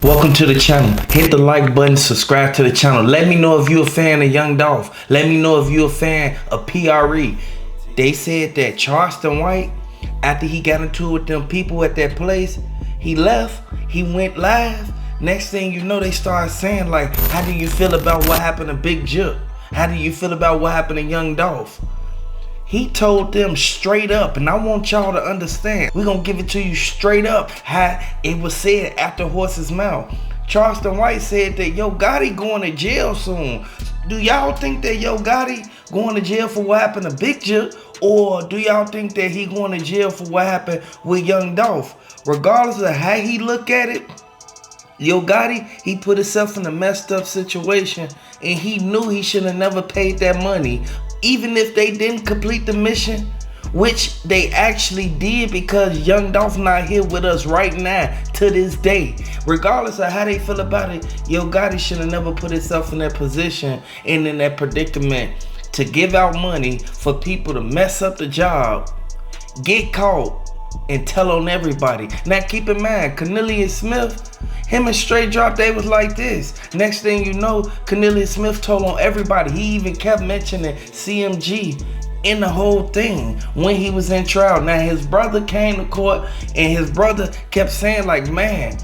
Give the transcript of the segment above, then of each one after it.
Welcome to the channel. Hit the like button, subscribe to the channel. Let me know if you're a fan of Young Dolph. Let me know if you're a fan of PRE. They said that Charleston White, after he got into it with them people at that place, he left, he went live. Next thing you know, they started saying like, how do you feel about what happened to Big Jook? How do you feel about what happened to Young Dolph? He told them straight up, and I want y'all to understand. We're gonna give it to you straight up how it was said after horse's mouth. Charleston White said that Yo Gotti going to jail soon. Do y'all think that Yo Gotti going to jail for what happened to Big Jook? Or do y'all think that he going to jail for what happened with Young Dolph? Regardless of how he look at it, Yo Gotti, he put himself in a messed up situation, and he knew he should have never paid that money. Even if they didn't complete the mission, which they actually did, because Young Dolph not here with us right now to this day. Regardless of how they feel about it, Yo Gotti should have never put himself in that position and in that predicament to give out money for people to mess up the job, get caught, and tell on everybody. Now keep in mind, Cornelius Smith, him and Straight Drop, they was like this. Next thing you know, Cornelius Smith told on everybody. He even kept mentioning CMG in the whole thing when he was in trial. Now his brother came to court, and his brother kept saying like, man,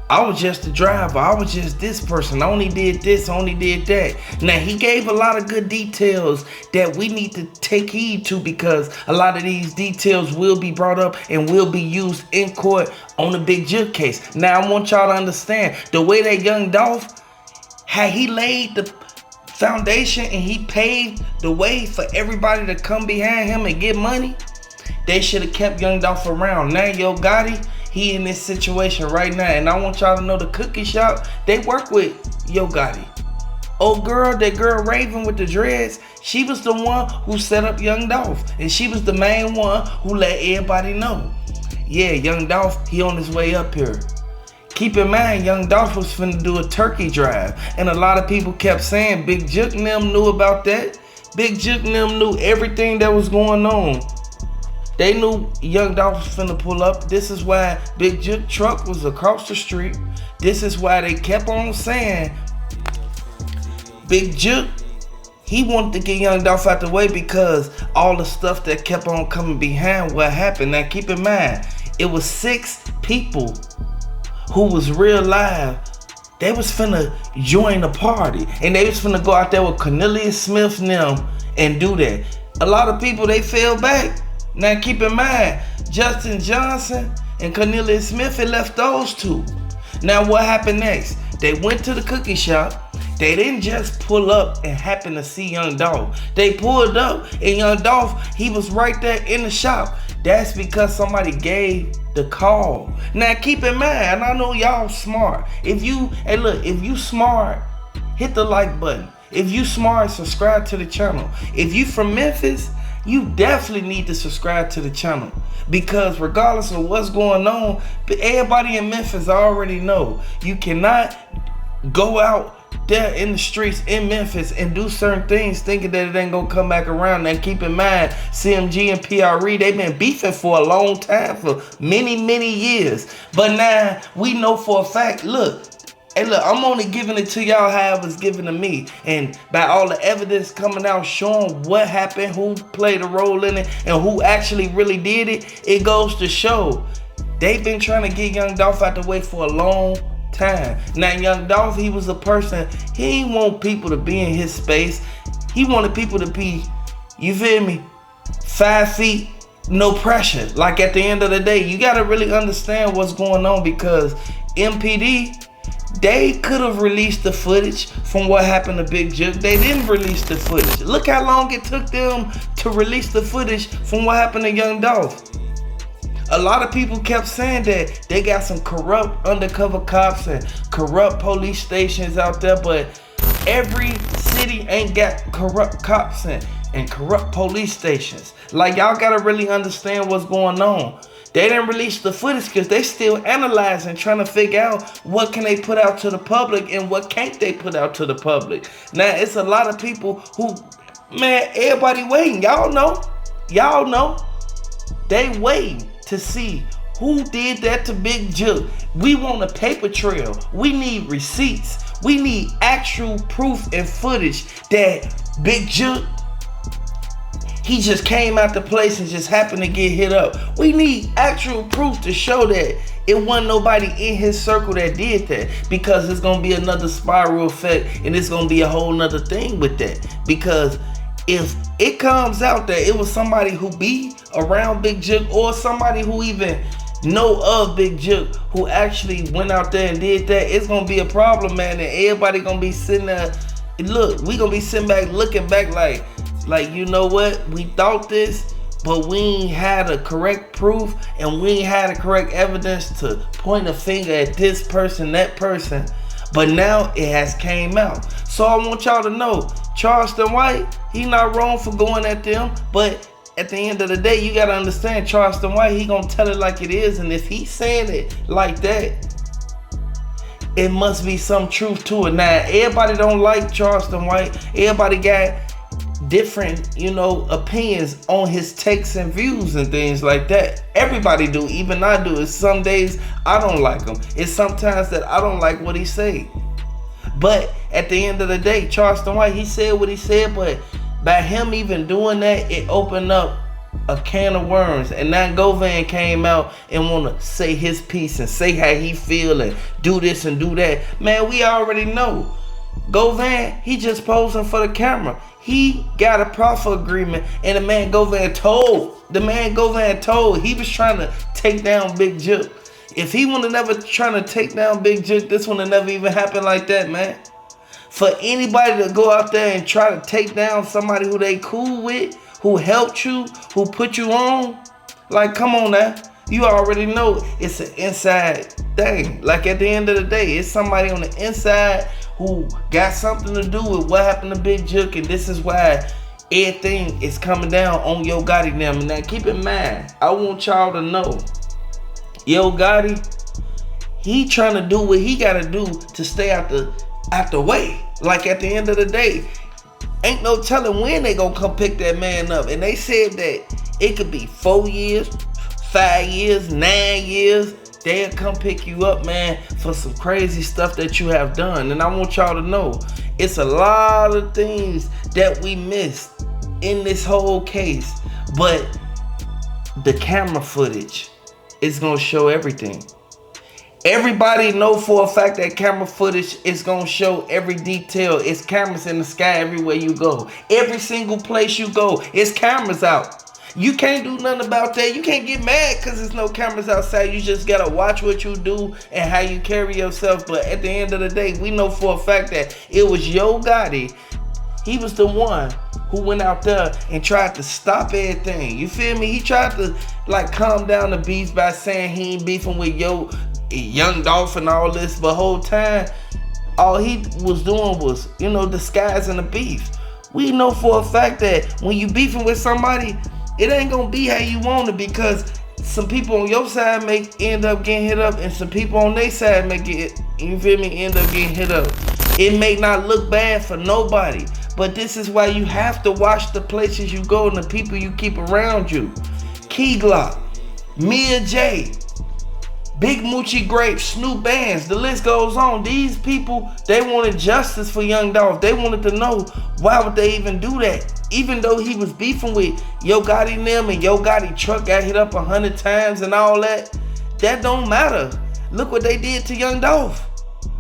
I was just a driver, I was just this person, I only did this, I only did that. Now he gave a lot of good details that we need to take heed to, because a lot of these details will be brought up and will be used in court on the Big Jook case. Now I want y'all to understand, the way that Young Dolph, how he laid the foundation and he paved the way for everybody to come behind him and get money, they should have kept Young Dolph around. Now Yo Gotti, he in this situation right now, and I want y'all to know the cookie shop, they work with Yo Gotti. Oh girl, that girl Raven with the dreads, she was the one who set up Young Dolph, and she was the main one who let everybody know, yeah, Young Dolph, he on his way up here. Keep in mind, Young Dolph was finna do a turkey drive, and a lot of people kept saying Big Jook and them knew about that. Big Jook and them knew everything that was going on. They knew Young Dolph was finna pull up. This is why Big Jook truck was across the street. This is why they kept on saying Big Jook, he wanted to get Young Dolph out the way, because all the stuff that kept on coming behind what happened. Now keep in mind, it was 6 people who was real live. They was finna join the party, and they was finna go out there with Cornelius Smith and them and do that. A lot of people, they fell back. Now keep in mind, Justin Johnson and Cornelius Smith had left those two. Now what happened next? They went to the cookie shop. They didn't just pull up and happen to see Young Dolph. They pulled up, and Young Dolph, he was right there in the shop. That's because somebody gave the call. Now keep in mind, I know y'all smart. If you smart, hit the like button. If you smart, subscribe to the channel. If you from Memphis, you definitely need to subscribe to the channel, because regardless of what's going on, everybody in Memphis already know you cannot go out there in the streets in Memphis and do certain things thinking that it ain't gonna come back around. Now keep in mind, CMG and PRE, they've been beefing for a long time, for many years. But now we know for a fact, look, hey look, I'm only giving it to y'all how it was given to me. And by all the evidence coming out showing what happened, who played a role in it, and who actually really did it, it goes to show they've been trying to get Young Dolph out the way for a long time. Now Young Dolph, he was a person, he didn't want people to be in his space. He wanted people to be, you feel me, 5 feet, no pressure. Like at the end of the day, you gotta really understand what's going on, because MPD, they could have released the footage from what happened to Big Jook. They didn't release the footage. Look how long it took them to release the footage from what happened to Young Dolph. A lot of people kept saying that they got some corrupt undercover cops and corrupt police stations out there, but every city ain't got corrupt cops and corrupt police stations. Like, y'all gotta really understand what's going on. They didn't release the footage because they still analyzing, trying to figure out what can they put out to the public and what can't they put out to the public. Now, it's a lot of people who, man, everybody waiting. Y'all know. They waiting to see Who did that to Big Jook? We want a paper trail. We need receipts. We need actual proof and footage that Big Jook, he just came out the place and just happened to get hit up. We need actual proof to show that it wasn't nobody in his circle that did that, because it's gonna be another spiral effect, and it's gonna be a whole nother thing with that. Because if it comes out that it was somebody who be around Big Jook, or somebody who even know of Big Jook who actually went out there and did that, it's gonna be a problem, man. And everybody gonna be sitting there. Look, we gonna be sitting back looking back like, you know what, we thought this, but we ain't had a correct proof, and we ain't had a correct evidence to point a finger at this person, that person. But now it has came out. So I want y'all to know, Charleston White, he not wrong for going at them, but at the end of the day, you gotta understand, Charleston White, he gonna tell it like it is, and if he's saying it like that, it must be some truth to it. Now, everybody don't like Charleston White. Everybody got different, opinions on his takes and views and things like that. Everybody do, even I do. It's some days I don't like him. It's sometimes that I don't like what he say. But at the end of the day, Charleston White, he said what he said, but by him even doing that, it opened up a can of worms. And now Govan came out and want to say his piece and say how he feel and do this and do that. Man, we already know. Govan, he just posing for the camera. He got a proffer agreement, and the man Govan told, he was trying to take down Big Jook. If he would have never trying to take down Big Jook, this would have never even happened like that, man. For anybody to go out there and try to take down somebody who they cool with, who helped you, who put you on, like, come on now. You already know it's an inside thing. Like, at the end of the day, it's somebody on the inside who got something to do with what happened to Big Jook, and this is why everything is coming down on Yo Gotti them. And now keep in mind, I want y'all to know, Yo Gotti, he trying to do what he gotta do to stay out the way. Like, at the end of the day, ain't no telling when they gonna come pick that man up. And they said that it could be 4 years, 5 years, 9 years. They'll come pick you up, man, for some crazy stuff that you have done. And I want y'all to know, it's a lot of things that we missed in this whole case. But the camera footage is gonna show everything. Everybody know for a fact that camera footage is gonna show every detail. It's cameras in the sky everywhere you go. Every single place you go, it's cameras out. You can't do nothing about that. You can't get mad because there's no cameras outside. You just gotta watch what you do and how you carry yourself. But at the end of the day, we know for a fact that it was Yo Gotti. He was the one who went out there and tried to stop everything. You feel me? He tried to calm down the beef by saying he ain't beefing with Young Dolph and all this, but whole time all he was doing was, disguising the beef. We know for a fact that when you beefing with somebody, it ain't gonna be how you want it, because some people on your side may end up getting hit up, and some people on their side may end up getting hit up. It may not look bad for nobody, but this is why you have to watch the places you go and the people you keep around you. Key Glock, Mia J, Big Moochie Grape, Snoop Bands, the list goes on. These people, they wanted justice for Young Dolph. They wanted to know, why would they even do that? Even though he was beefing with Yo Gotti and them, and Yo Gotti truck got hit up 100 times and all that, that don't matter. Look what they did to Young Dolph.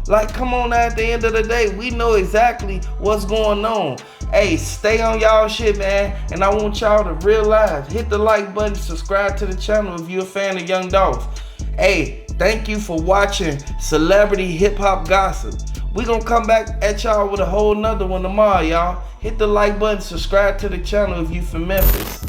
Like, come on now, at the end of the day, we know exactly what's going on. Hey, stay on y'all shit, man. And I want y'all to realize, hit the like button, subscribe to the channel if you're a fan of Young Dolph. Hey, thank you for watching Celebrity Hip Hop Gossip. We gonna come back at y'all with a whole nother one tomorrow, y'all. Hit the like button, subscribe to the channel if you from Memphis.